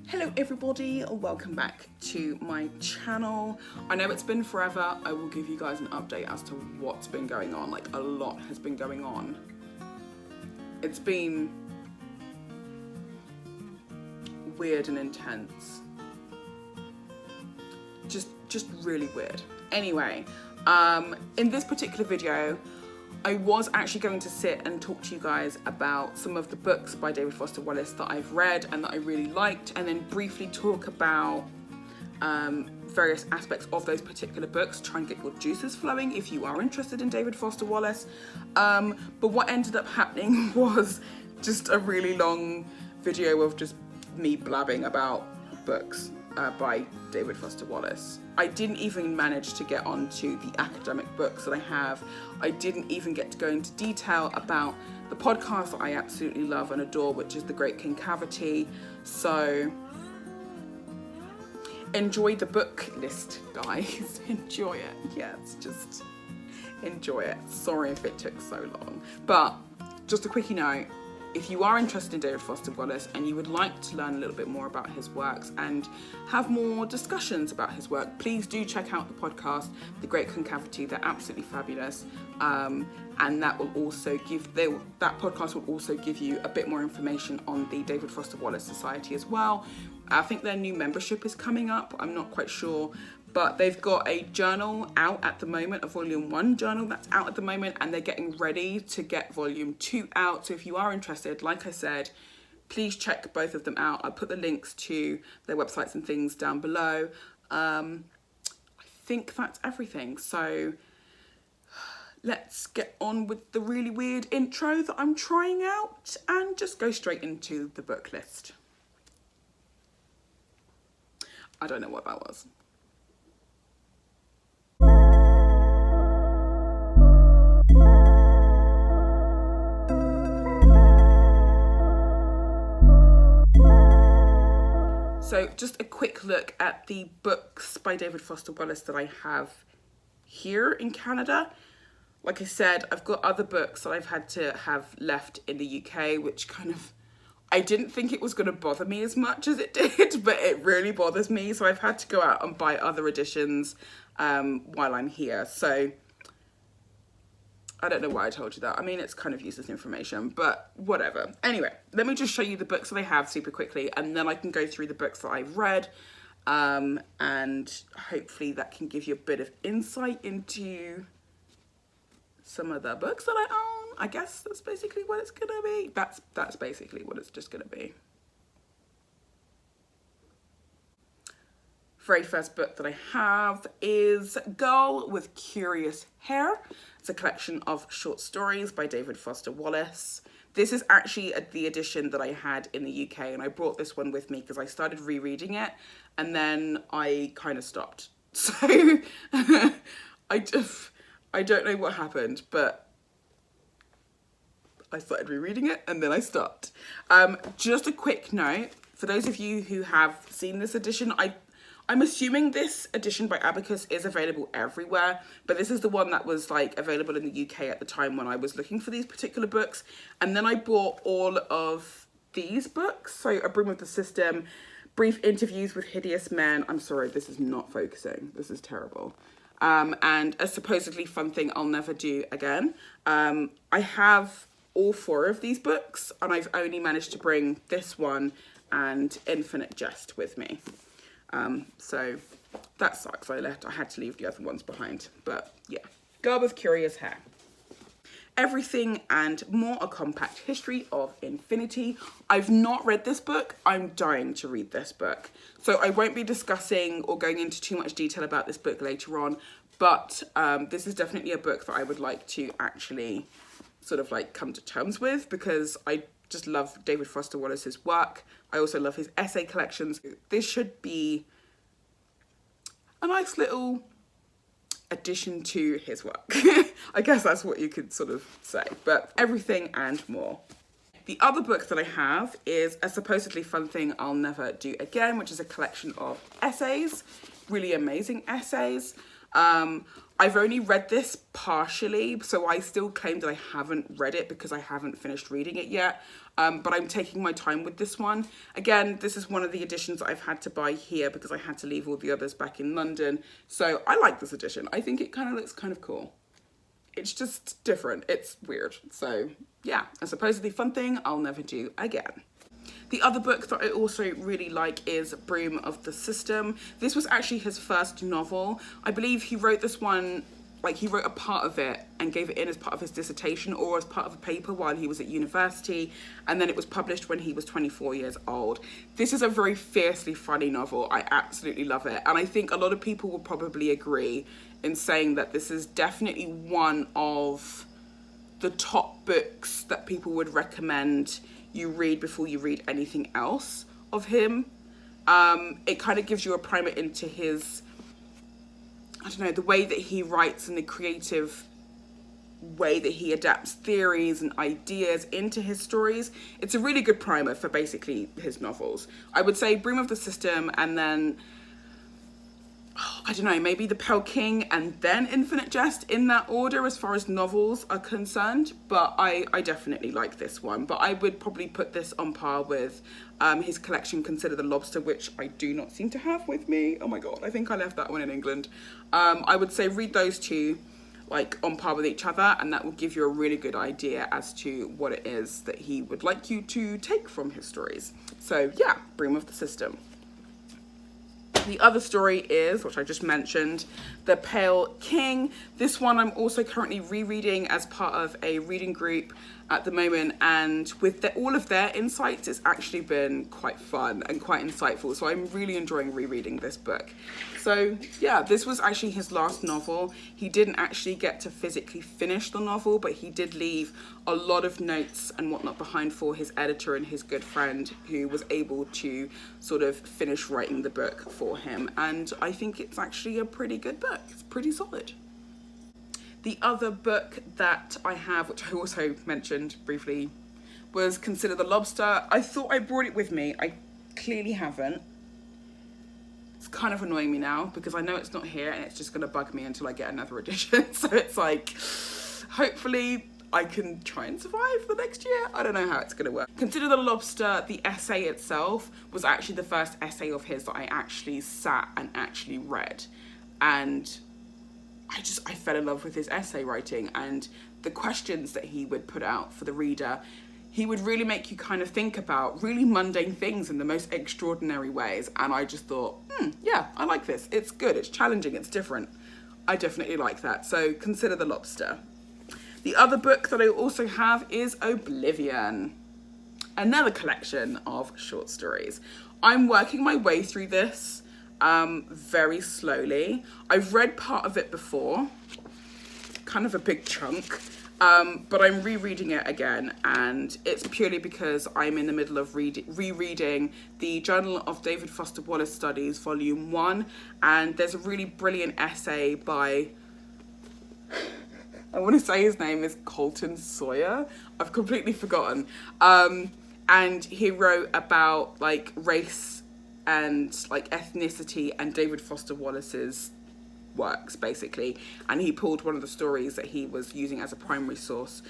Hello everybody, welcome back to my channel. I know it's been forever. I will give you guys an update as to what's been going on. Like, a lot has been going on. It's been weird and intense. Just really weird. Anyway, in this particular video, I was actually going to sit and talk to you guys about some of the books by David Foster Wallace that I've read and that I really liked, and then briefly talk about various aspects of those particular books, try and get your juices flowing if you are interested in David Foster Wallace. But what ended up happening was just a really long video of just me blabbing about books by David Foster Wallace. I didn't even manage to get onto the academic books that I have. I didn't even get to go into detail about the podcast that I absolutely love and adore, which is The Great Concavity. So enjoy the book list, guys. Enjoy it. Yes, just enjoy it. Sorry if it took so long. But just a quickie note, if you are interested in David Foster Wallace and you would like to learn a little bit more about his works and have more discussions about his work, please do check out the podcast, The Great Concavity. They're absolutely fabulous. And that will also that podcast will also give you a bit more information on the David Foster Wallace Society as well. I think their new membership is coming up. I'm not quite sure. But they've got a journal out at the moment, a volume 1 journal that's out at the moment, and they're getting ready to get volume 2 out. So if you are interested, like I said, please check both of them out. I'll put the links to their websites and things down below. I think that's everything. So let's get on with the really weird intro that I'm trying out and just go straight into the book list. I don't know what that was. So just a quick look at the books by David Foster Wallace that I have here in Canada. Like I said, I've got other books that I've had to have left in the UK, which kind of, I didn't think it was going to bother me as much as it did, but it really bothers me. So I've had to go out and buy other editions while I'm here. So I don't know why I told you that. I mean, it's kind of useless information, but whatever. Anyway, let me just show you the books that I have super quickly, and then I can go through the books that I've read, and hopefully that can give you a bit of insight into some of the books that I own. I guess that's basically what it's gonna be. That's basically what it's just gonna be. Very first book that I have is Girl with Curious Hair. It's a collection of short stories by David Foster Wallace. This is actually the edition that I had in the UK, and I brought this one with me because I started rereading it and then I kind of stopped. So I don't know what happened, but I started rereading it and then I stopped. Just a quick note, for those of you who have seen this edition, I'm assuming this edition by Abacus is available everywhere, but this is the one that was like available in the UK at the time when I was looking for these particular books. And then I bought all of these books. So A Broom of the System, Brief Interviews with Hideous Men. I'm sorry, this is not focusing. This is terrible. And A Supposedly Fun Thing I'll Never Do Again. I have all 4 of these books, and I've only managed to bring this one and Infinite Jest with me. So that sucks. I had to leave the other ones behind, but yeah. Girl with Curious Hair. Everything and More, A Compact History of Infinity. I've not read this book. I'm dying to read this book. So I won't be discussing or going into too much detail about this book later on, but this is definitely a book that I would like to actually sort of like come to terms with, because I just love David Foster Wallace's work. I also love his essay collections. This should be a nice little addition to his work. I guess that's what you could sort of say, but Everything and More. The other book that I have is A Supposedly Fun Thing I'll Never Do Again, which is a collection of essays, really amazing essays. I've only read this partially, so I still claim that I haven't read it because I haven't finished reading it yet. But I'm taking my time with this one. Again, this is one of the editions that I've had to buy here because I had to leave all the others back in London. So I like this edition. I think it kind of looks kind of cool. It's just different. It's weird. So yeah, a supposedly fun thing I'll never do again. The other book that I also really like is Broom of the System. This was actually his first novel. I believe he wrote this one, like he wrote a part of it and gave it in as part of his dissertation or as part of a paper while he was at university. And then it was published when he was 24 years old. This is a very fiercely funny novel. I absolutely love it. And I think a lot of people will probably agree in saying that this is definitely one of the top books that people would recommend you read before you read anything else of him. It kind of gives you a primer into his, I don't know, the way that he writes and the creative way that he adapts theories and ideas into his stories. It's a really good primer for basically his novels. I would say Broom of the System and then, I don't know, maybe The Pale King and then Infinite Jest in that order as far as novels are concerned. But I definitely like this one. But I would probably put this on par with his collection Consider the Lobster, which I do not seem to have with me. Oh my God, I think I left that one in England. I would say read those two like on par with each other, and that will give you a really good idea as to what it is that he would like you to take from his stories. So yeah, Broom of the System. The other story is, which I just mentioned, The Pale King. This one I'm also currently rereading as part of a reading group at the moment, and with all of their insights, it's actually been quite fun and quite insightful. So I'm really enjoying rereading this book. So yeah, this was actually his last novel. He didn't actually get to physically finish the novel, but he did leave a lot of notes and whatnot behind for his editor and his good friend who was able to sort of finish writing the book for him. And I think it's actually a pretty good book. It's pretty solid. The other book that I have, which I also mentioned briefly, was Consider the Lobster. I thought I brought it with me. I clearly haven't. It's kind of annoying me now because I know it's not here and it's just going to bug me until I get another edition. So it's like, hopefully I can try and survive the next year. I don't know how it's going to work. Consider the Lobster, the essay itself, was actually the first essay of his that I actually sat and actually read. And I fell in love with his essay writing and the questions that he would put out for the reader. He would really make you kind of think about really mundane things in the most extraordinary ways. And I just thought, yeah, I like this. It's good, it's challenging, it's different. I definitely like that. So Consider the Lobster. The other book that I also have is Oblivion, another collection of short stories. I'm working my way through this very slowly. I've read part of it before, kind of a big chunk, but I'm rereading it again, and it's purely because I'm in the middle of rereading the Journal of David Foster Wallace Studies, Volume 1, and there's a really brilliant essay by, I want to say his name is Colton Sawyer. I've completely forgotten. And he wrote about like race and like ethnicity and David Foster Wallace's works basically, and he pulled one of the stories that he was using as a primary source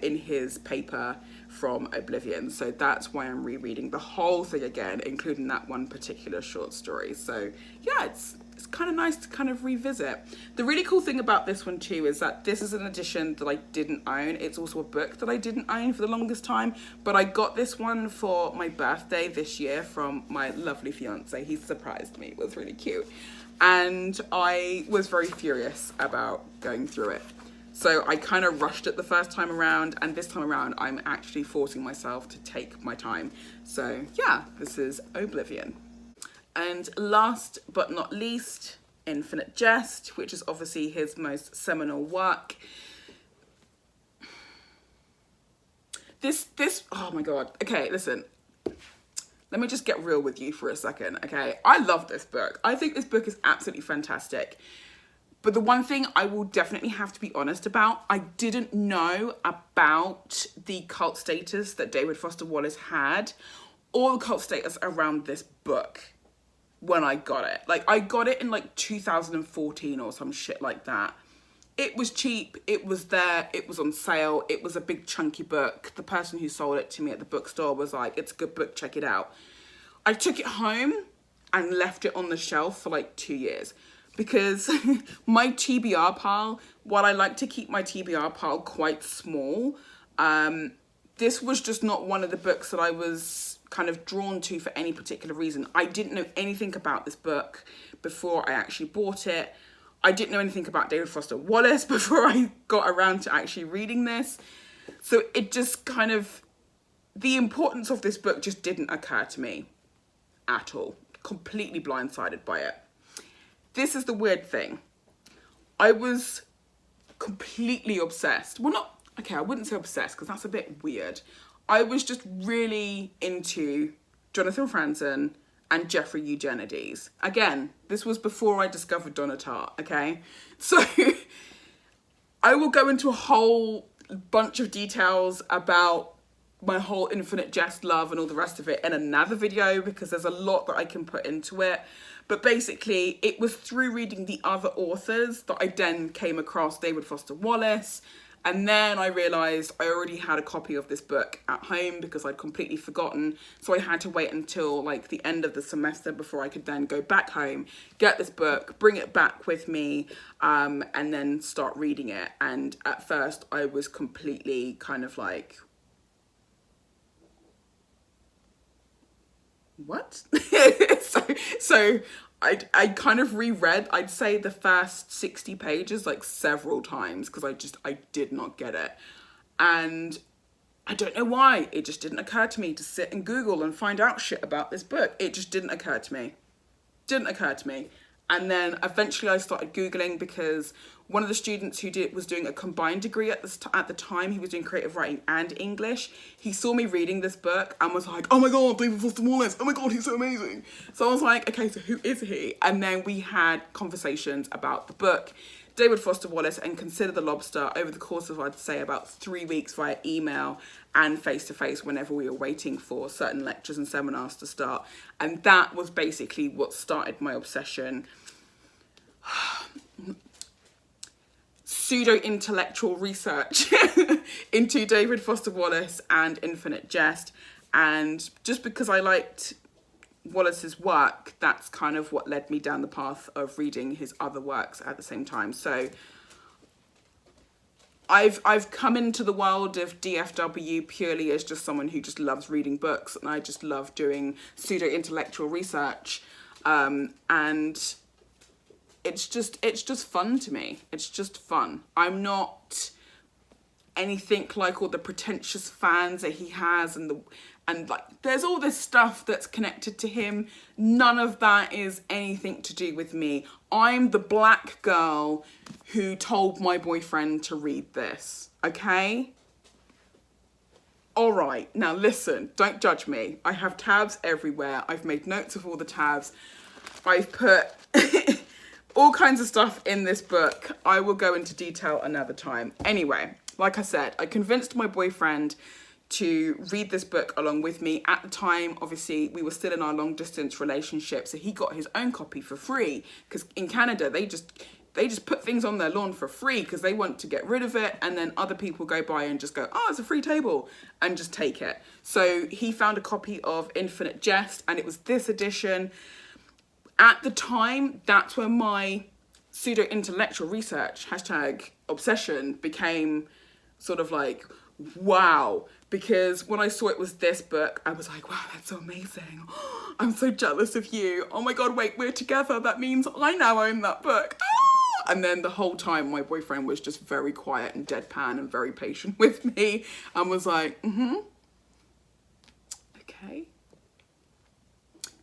in his paper from Oblivion. So that's why I'm rereading the whole thing again, including that one particular short story. So yeah, it's kind of nice to kind of revisit. The really cool thing about this one too is that this is an edition that I didn't own. It's also a book that I didn't own for the longest time, but I got this one for my birthday this year from my lovely fiance. He surprised me. It was really cute. And I was very furious about going through it. So I kind of rushed it the first time around, and this time around I'm actually forcing myself to take my time. So yeah, this is Oblivion. And last but not least, Infinite Jest, which is obviously his most seminal work. This, oh my God. Okay, listen. Let me just get real with you for a second, okay? I love this book. I think this book is absolutely fantastic. But the one thing I will definitely have to be honest about, I didn't know about the cult status that David Foster Wallace had, or the cult status around this book. when I got it. Like, I got it in like 2014 or some shit like that. It was cheap, it was there, it was on sale, it was a big chunky book. The person who sold it to me at the bookstore was like, it's a good book, check it out. I took it home and left it on the shelf for like 2 years because my TBR pile, while I like to keep my TBR pile quite small, this was just not one of the books that I was kind of drawn to for any particular reason. I didn't know anything about this book before I actually bought it. I didn't know anything about David Foster Wallace before I got around to actually reading this. So it just kind of, the importance of this book just didn't occur to me at all. Completely blindsided by it. This is the weird thing. I was completely obsessed. Well, not, okay, I wouldn't say obsessed because that's a bit weird. I was just really into Jonathan Franzen and Jeffrey Eugenides. Again, this was before I discovered Donna Tartt, okay? So I will go into a whole bunch of details about my whole Infinite Jest love and all the rest of it in another video because there's a lot that I can put into it. But basically, it was through reading the other authors that I then came across David Foster Wallace. And then I realised I already had a copy of this book at home because I'd completely forgotten. So I had to wait until like the end of the semester before I could then go back home, get this book, bring it back with me, and then start reading it. And at first I was completely kind of like, what? so I kind of reread, I'd say the first 60 pages like several times because I did not get it. And I don't know why. It just didn't occur to me to sit and Google and find out shit about this book. It just didn't occur to me. Didn't occur to me. And then eventually I started Googling because one of the students who was doing a combined degree at the time, he was doing creative writing and English. He saw me reading this book and was like, oh my God, David Foster Wallace. Oh my God, he's so amazing. So I was like, okay, so who is he? And then we had conversations about the book, David Foster Wallace and Consider the Lobster over the course of, I'd say, about 3 weeks via email and face-to-face whenever we were waiting for certain lectures and seminars to start. And that was basically what started my obsession. Pseudo-intellectual research into David Foster Wallace and Infinite Jest. And just because I liked Wallace's work, that's kind of what led me down the path of reading his other works at the same time. So I've come into the world of DFW purely as just someone who just loves reading books, and I just love doing pseudo-intellectual research, and it's just fun to me. It's just fun. I'm not anything like all the pretentious fans that he has and like there's all this stuff that's connected to him. None of that is anything to do with me. I'm the black girl who told my boyfriend to read this, okay? All right, now listen, don't judge me. I have tabs everywhere. I've made notes of all the tabs. I've put all kinds of stuff in this book. I will go into detail another time. Anyway, like I said, I convinced my boyfriend to read this book along with me. At the time, obviously, we were still in our long distance relationship, so he got his own copy for free because in Canada, they just put things on their lawn for free because they want to get rid of it, and then other people go by and just go, oh, it's a free table, and just take it. So he found a copy of Infinite Jest, and it was this edition. At the time, that's when my pseudo-intellectual research, #obsession, became sort of like, wow. Because when I saw it was this book, I was like, wow, that's so amazing. I'm so jealous of you. Oh my God, wait, we're together. That means I now own that book. Ah! And then the whole time, my boyfriend was just very quiet and deadpan and very patient with me and was like, okay.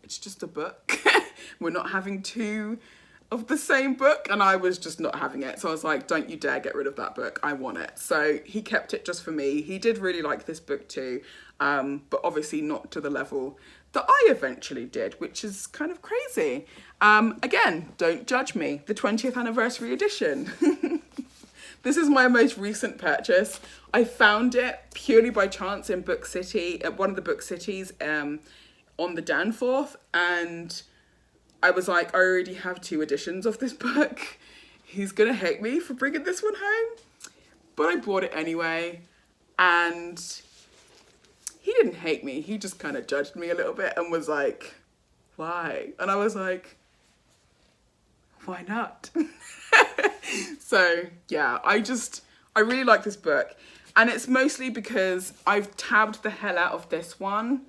It's just a book. We're not having two of the same book, and I was just not having it. So I was like, don't you dare get rid of that book. I want it. So he kept it just for me. He did really like this book too, but obviously not to the level that I eventually did, which is kind of crazy. Again, don't judge me. The 20th anniversary edition. This is my most recent purchase. I found it purely by chance in Book City, at one of the Book Cities on the Danforth, and I was like, I already have 2 editions of this book. He's gonna hate me for bringing this one home. But I bought it anyway, and he didn't hate me. He just kind of judged me a little bit and was like, why? And I was like, why not? So yeah, I really like this book. And it's mostly because I've tabbed the hell out of this one.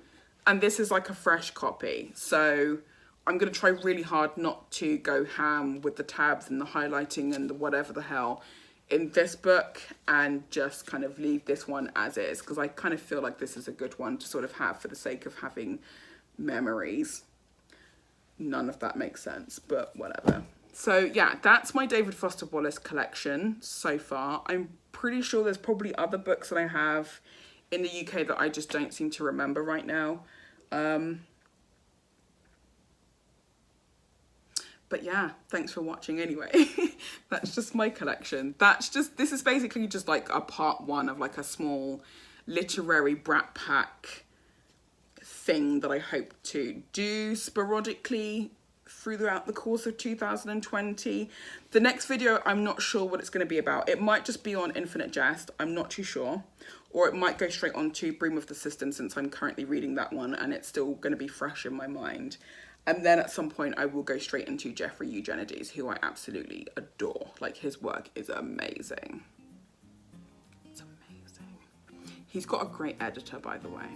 And this is like a fresh copy. So I'm going to try really hard not to go ham with the tabs and the highlighting and the whatever the hell in this book, and just kind of leave this one as is, because I kind of feel like this is a good one to sort of have for the sake of having memories. None of that makes sense, but whatever. So yeah, that's my David Foster Wallace collection so far. I'm pretty sure there's probably other books that I have in the UK that I just don't seem to remember right now. But yeah, thanks for watching anyway. That's just my collection. This is basically just like a part 1 of like a small literary Brat Pack thing that I hope to do sporadically throughout the course of 2020. The next video, I'm not sure what it's going to be about. It might just be on Infinite Jest, I'm not too sure. Or it might go straight on to Broom of the System, since I'm currently reading that one and it's still going to be fresh in my mind. And then at some point I will go straight into Jeffrey Eugenides, who I absolutely adore. Like, his work is amazing. It's amazing. He's got a great editor, by the way.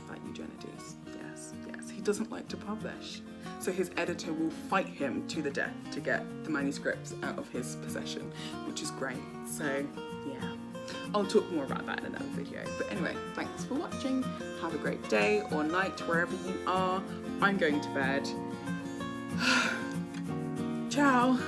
That Eugenides, yes. He doesn't like to publish. So his editor will fight him to the death to get the manuscripts out of his possession, which is great. So yeah. I'll talk more about that in another video. But anyway, thanks for watching. Have a great day or night wherever you are. I'm going to bed. Ciao.